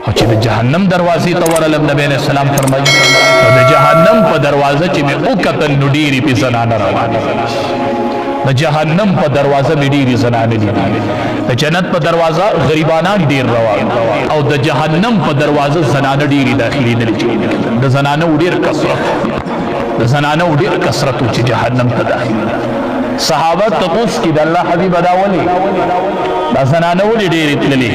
او چې د جهنم دروازې ته ورغلم نبی علیہ السلام فرمایي د جهنم په دروازه چې مې وکتل نو ډېرې پې زنانه روانې د جهنم په دروازه مې ډېرې زنانې دي د جنت په دروازه غریبانان ډېر روان او د جهنم په دروازه زنانه ډېرې داخلېدلې د زنانه ډېر کثرت د زنانه ډېر کثرت چې جهنم ته داخلېږي صحابه تپوس کې د الله حبیب دا ولې دا زنانه ولې ډېرې تللې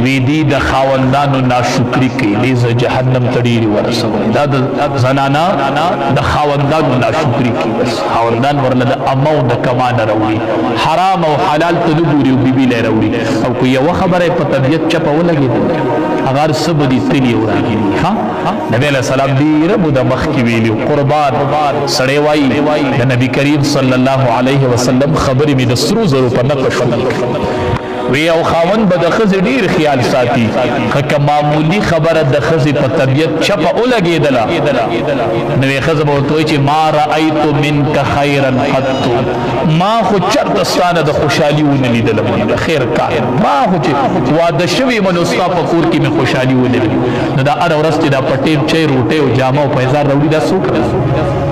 وی دي د خاوندانو ناشکري کوي دې زه جهنم ته ډېرې ورسوي دا د زنانه د خاوندانو ناشکري کوي بس خاوندان ورله د امه او د کمانه راوړي حرام او حلال ته نه ګوري او بیبي لی راوړي او که یوه خبره یې په طبیعت چپه ولګېدل هغه هر څه به دي تلي او راغلي نبي علیه السلام ډېره موده مخکې ویلي قربان سړی وایي د نبي کریم صلی الله علیه وسلم خبرې مې د سرو زرو په نقش ولیکلې وی او خاوند به د ښځې ډېر خیال ساتي که معمولي خبره د ښځې په طبیعت چپه ولګېدله نو ښځه به ورته وایي چې ما رأیت منک خیرا قط ما خو چېرته ستا نه د خوشحالي ونه لیدله د خیر کار ما خو چې واده شوي یم نو ستا په کور کې مې خوشحالي ولیدل نو دا هره ورځ چې دا په ټیم چای روټۍ او جامه او پیزار راوړي دا څوک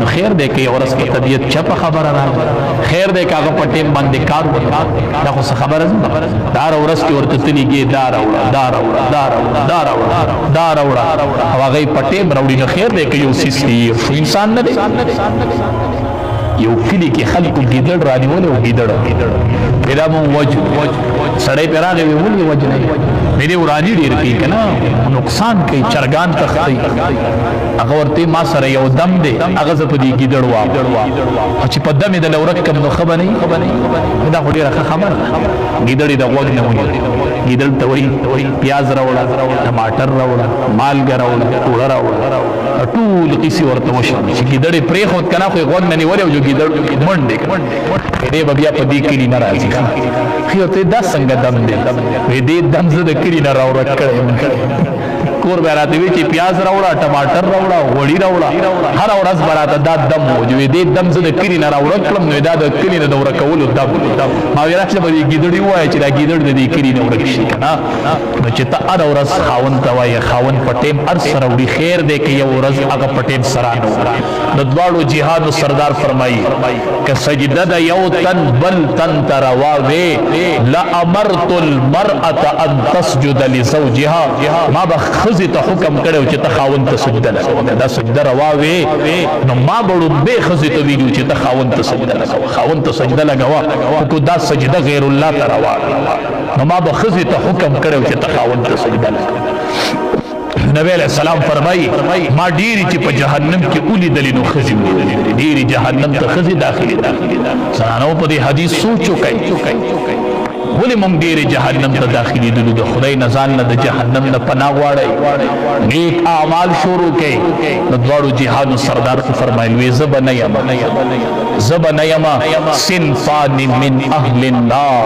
نو خیر دی که یو ورځ په طبیعت چپه خبره راغله خیر دی که هغه په ټیم باندې کار وکړه دا خو څه خبره ده دا هره ورځ کې ورته تلېږي دا راوړه دا راوړه دا راوړه دا راوړه دا راوړه او هغه یې په ټیم راوړي نو خیر دی که یو څیز تېر شو انسان نه دی یو کلي کې خلکو ګیدړ رانیولی او ګیدړ پیدا مو وجه سړی پې راغی وی ولې وجنی مې دې وراني ډېر کوي که نه نقصان کوي چرګان تښتوي هغه ورته ما سره یو دم دی هغه زه په دې ګیدړ وام او چې په دم یې دله ورک کړم نو ښه به نه وي دا خو ډېره ښه خبره ګیدړ یې د غوږ نه ونیول ګیدړ ته وایي پیاز راوړه ټماټر راوړه مالګه راوړه اوړه راوړه ټول قیسې ورته وشوه چې ګیدړ یې پرېښود که نه خو یې غوږ نه نیولی او ګیدړ منډې دی به بیا په دې کلي نه راځي ښې ورته دا څنګه دم دی وی دې دم زه د کلي نه راورک کړی یم کور به راته وي چې پیاز راوړه ټماټر راوړه غوړي راوړه هره ورځ به راته دا دم و چې دې دم زه د کلي نه راورک کړم نو دا د کلي نه د ورکولو دم ما وی راشه به دې ګیدړي ووایه چې دا ګیدړ د دې کلي نه ورک شي که نه نو چې ته هره ورځ خاوند ته وایې خاوند په ټیم هر څه راوړي خیر دی که یو ورځ هغه په ټیم سره نه وړي د دواړو جهادو سردار فرمایي که سجده د یو تن بل تن ته روا وې لامرت المرأة ان تسجد لزوجها ما به ښځې ته حکم کړی چې ته خاوند ته سجده لګوه دا سجده روا وې نو ما به ړومبې ښځې ته ویلي چې ته خاوند ته سجده لګوه خاوند ته سجده لګوه خو دا سجده غیر الله ته روا نو ما به ښځې ته حکم کړی چې ته خاوند ته سجده لګوه نبی علیہ السلام فرمایي ما ډېرې چې په جهنم کې ولیدلې نو ښځې ولیدلې ډېرې جهنم ته ښځې داخلي زنانو په دې حدیث سوچ وکئ ولې موږ ډېرې جهنم ته داخلېدلو د خدای نه ځان نه د جهنم نه پناه غواړئ نیک اعمال شروع کړئ د دواړو جهادو سردار خو فرمایل وی زه به نه یم صنفان من اهل النار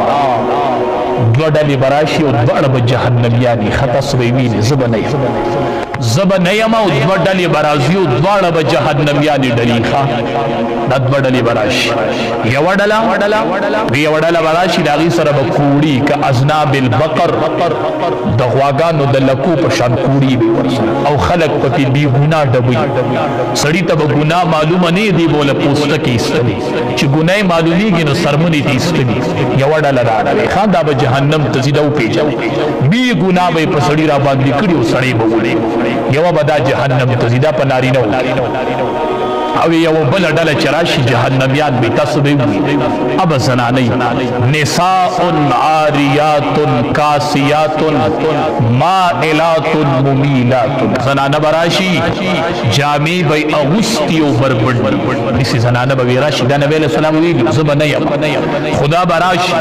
دوه ډلې به راشي او دواړه به جهنمیان وي ښه تاسو به یې وینئ زه به نه یم او دوه ډلې به راځي او دواړه به جهنمیانې ډلې ښه دا دوه ډلې به راشي یوه ډله به راشي د هغې سره به کوړي که اذناب البقر د غواګانو د لکو په شان کوړي وي او خلک پکې بې ګناه ډبوي سړي ته به ګناه معلومه نه دی به له پوستکې ایستلي چې ګناه یې معلومېږي نو سرمنې ته ایستلي یوه ډله راغلې ښه دا به جهنم ته ځي دا وپېژنئ بې ګناه به یې په سړي را باندې کړي او سړی به وړي یوه به دا جهنم ته ځي دا په نارینه و او یو بل ډله چې راشي جهنمیان به تاسو به وي اب زنانې نساء عاریات کاسیات مائلات ممیلات زنانه براشي جامې به اغوستي او بربند داسې زنانه به راشي دا نبی علیه السلام ویلي زه به نه یم خدا براشي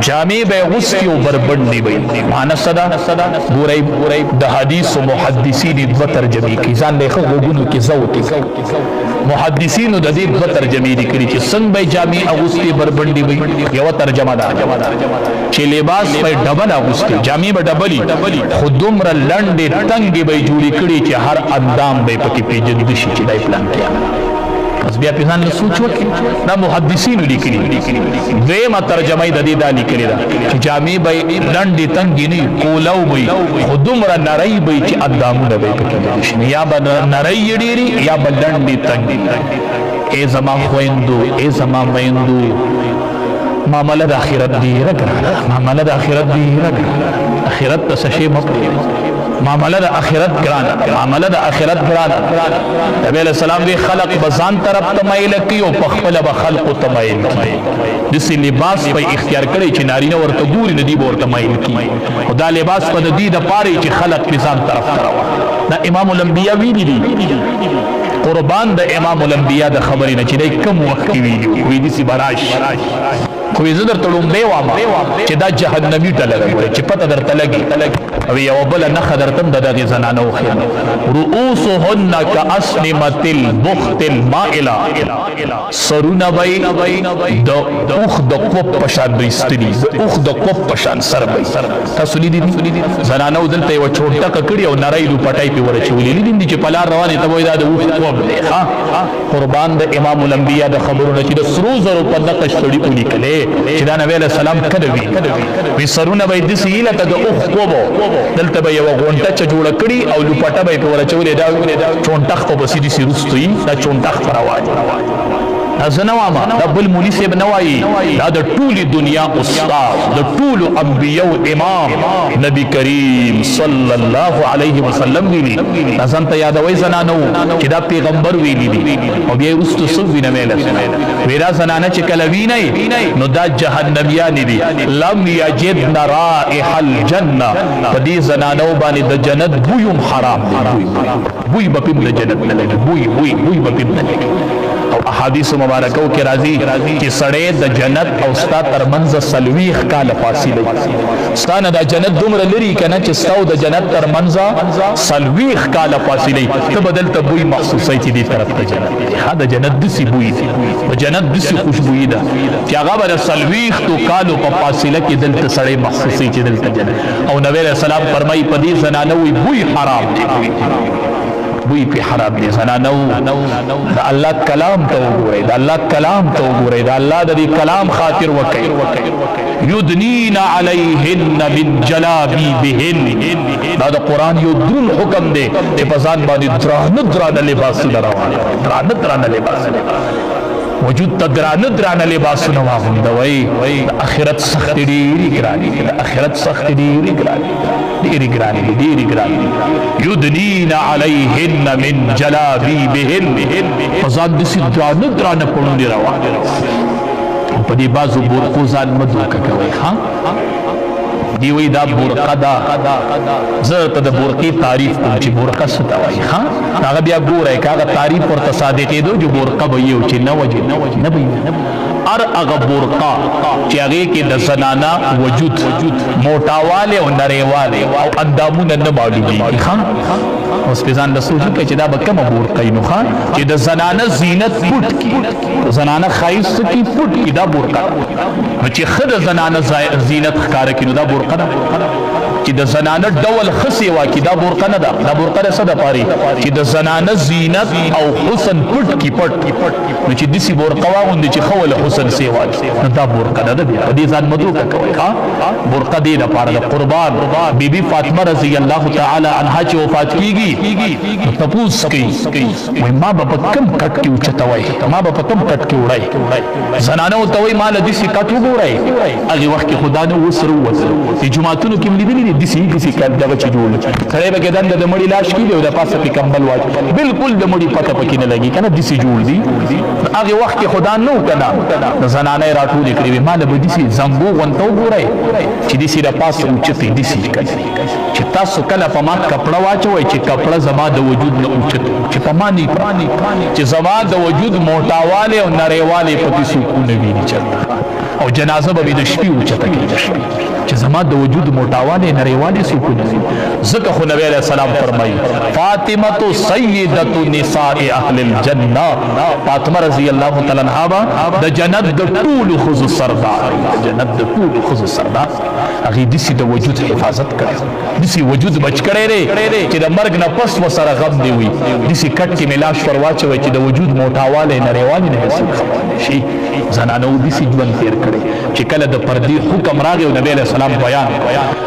جامې به اغوستي او بربندې به معنه څه ده ګورئ د حدیثو محدثین دوه ترجمې کوي ځان له ښه غوږونو کې ذوق محدثینو د دې دوه ترجمې لیکلي چې څنګه به جامې اغوستي بربندې وي یوه ترجمه ده چې لباس به ډبل اغوستي جامې به ډبلي خو دومره لنډې تنګې به یې جوړې کړي چې هر اندام به یې پکې پېژندل شي چې دا یې پلانکیان بس بیا په ځان له سوچ وکړي دا محدثینو لیکلي دویمه ترجمه د دې دا لیکلې ده چې جامې به لنډې تنګې نه وي کولو به وي خو دومره نرۍ به وي چې اندامونه به یې پکې نه یا به نرۍ ډېرې یا به لنډې تنګې ای زما خویندو ای زما میندو معامله د آخرت ډېره ګرانه معامله د آخرت ډېره ګرانه آخرت ته څه شی مه پرېږدئ معامله د آخرت ګرانه معامله د آخرت ګرانه نبی علیہ السلام وی خلق بزان طرف ته مایل کی او په خپل به خلق ته مایل کی دسی لباس په اختیار کړي چې نارینه ورته ګوري ندی ورته مایل کی خدا لباس په دې د پاره چې خلق بزان طرف ته راوړي دا امام الانبیاء ویلي دي قربان د امام الانبیاء د خبرې نه چې کوم وخت کې وی دسی براش خو زه درته لومبې وایم چې دا جهنمي ډله ده چې پته درته لګي او یو بل نښه درته د دغې زنانو وښیم رؤوسهن کاسنمة البخت المائله سرونه به د اوښ د کوب په شان به ایستلي د اوښ د کوب په شان سر به تاسو لیدي زنانو دلته یوه چورټکه کړې او نری لوپټی پې ورچولي لیدي دي چې په لار روانې ته به وایي دا د اوښ کوب دی قربان د امام الانبیاء د خبرونه چې د سرو زرو په نقش سړي ولیکلې چې دا نبی علیہ السلام کله وی سرونه به داسې وي لکه د اوښ کوبو دلته به یوه غونټچه جوړه کړي او لوپټه به یې پې ورچولې دا چونټخ خو به سي رستو وي دا چونټخ به روان زه نه وایم دا بل مولي صاحب نه وایي دا د ټولې دنیا استاد د ټولو انبیاو امام نبی کریم صلی الله علیه وسلم ویلي دا ځان ته یادوئ زنانو چې دا پیغمبر ویلي دي او بیا یې وروستو څه وینه ویله وی دا زنانه چې کله وینئ نو دا جهنمیانې دي لم یجدن رائح الجنه په دې زنانو باندې د جنت بوی هم حرام دی بوی به پې د جنت نه لګي بوی به پې نه لګي او احادیث مبارکو کې راځي چې سړی د جنت او ستا ترمنځ 40 کاله فاصله ستا نه د جنت دومره لري کنه چې ستا او د جنت ترمنځ 40 کاله فاصله ته بدل ته بوی محسوسای چې دې طرف ته جنت ها د جنت دسی بوی دی د جنت دسی خوشبوئی ده چې هغه بر 40 تو کالو په فاصله کې دلته سړی محسوسای چې دلته جنت او نبی رسول الله فرمایي په دې زنانه وی بوی حرام دی بوی پی حرام دی زنانو دا اللہ کلام تو گورے دا اللہ کلام تو گورے دا اللہ دا دی کلام خاطر وکی یدنین علیہن من جلابیبہن دا قرآن یو درون حکم دے کہ پسان بانی دران لباس دران لباس وجود تا دران لباس نواغم دا وی اخرت سخت دیری گرانی اخرت سخت دیری گرانی دیری گرانی یدنین علیہن من جلابیبہن فزان دسی دران پڑھنی روا پدی بازو برقو زان مدوکا کوئی دیوی دا برقه دا زه ته د برقی تعریف کوم چې برقه څه ته وایي هغه بیا ګورئ که هغه تعریف ورته صادقېدو چې برقه به یو چې نه وجې نه به هر هغه برقه چې هغې کې د زنانه وجود موټاوالی او نریوالی او اندامونه نه معلومېږي اوس پې ځان له سوچ وکړئ چې دا به کومه برقه وي نو چې د زنانه زینت پټ کړي زنانه ښایست کړي پټ کړي دا برقه نو چې ښه د زنانه زینت ښکاره کړي نو دا برقه ده چې د زنانه ډول ښه سیوا کړي دا برقه نه ده دا برقه د څه دپارې چې د زنانه زینت او حسن پټ کړي پټ نو چې داسې برقه واغوندي چې ښه ول حسن سیوا کړي نو دا برقه نه ده بیا په دې ځان مه دوکه کوئ برقه دې دپاره د قربان بیبي فاطمه رضی الله تعالی عنها چې وفات کېږي نو تپوس کوي وایي ما به په کوم کټ کې اوچتوئ ما به په کوم کټ کې وړئ زنانه ورته وایي ما له داسې کټ وګورئ هغې وخت کې خو دا نه اوس راووتل دې جوماتونو کې م لیدلي دي داسې دغه چې جوړ سړی به کې دنده د مړي لاش کېږي او د پاسه پې کمبل واچوي بالکل د مړي پته پکې نه لګي که نه داسې جوړ دي هغې وخت کې خو دا نه و که نه د زنانه یې راټولې کړې وې ما له به داسې زنګو غونته وګورئ چې داسې د پاسه اوچتې داسې چې تاسو کله په ما کپړه واچوئ چې کپړه زما د وجود نه اوچت چې په ما نه چې زما د وجود موټاوالی او نریوالی پکې سکون ویني چلته او جنازه به د شپې اوچته کېږي چې زما د وجود موټاوالی نریوالی سکون ویني ځکه خو نبی علیه السلام فرمایي فاطمة سیدة نساء اهل الجنه فاطمه رضی الله تعالی عنها د جنت د ټولو ښځو سردار د جنت د ټولو ښځو سردار هغې داسې د وجود حفاظت کړی دسی وجود بچ کړی دی چې د مرګ نه پس وسره غم دی وي دسی کټ کې ملاش ور واچوي چې د وجود موټاوالی نړیوالي نه هېڅ خبر شي زنانو دسی ژوند تېر کړی چې کله د پردې حکم راغی او نبی علیه السلام بیان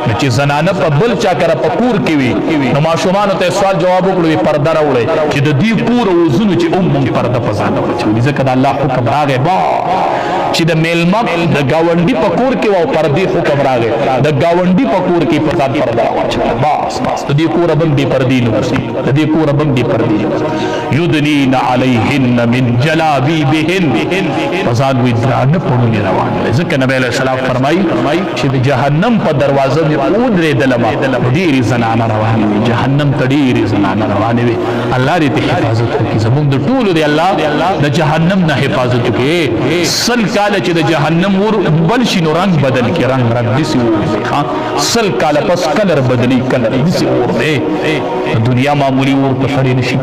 نو چې زنانه په بل چا کره په کور کې وي نو ماشومانو ته سوال جواب وکړو پرده راوړئ چې د دې کور وزونو چې مونږ پرده په ځان واچوي ځکه د الله حکم راغی با چې د میلمه د ګاونډي په کور کې او پردې حکم راغی د ګاونډي په کور کې په ځان پرده واچوي بس د دې کوره بم دې پردې نه وځي د دې کوره بم دې پردې نه یدنین علیهن من جلابیبهن فزاد وی درانه پړونی روان دي ځکه نبی علیہ السلام فرمایي چې د جهنم په دروازه مې ودرېدلم ډېرې زنانه روانې وي جهنم ته ډېرې زنانه روانې وي الله دې حفاظت وکړي زموږ د ټولو دی الله د جهنم نه حفاظت وکړي سل کاله چې د جهنم ور بل شي نو رنګ بدل کې رنګ داسې ور سل کاله پس کلر بدلی کلر داسې ور دی دنیا معمولی ور په سړی نشي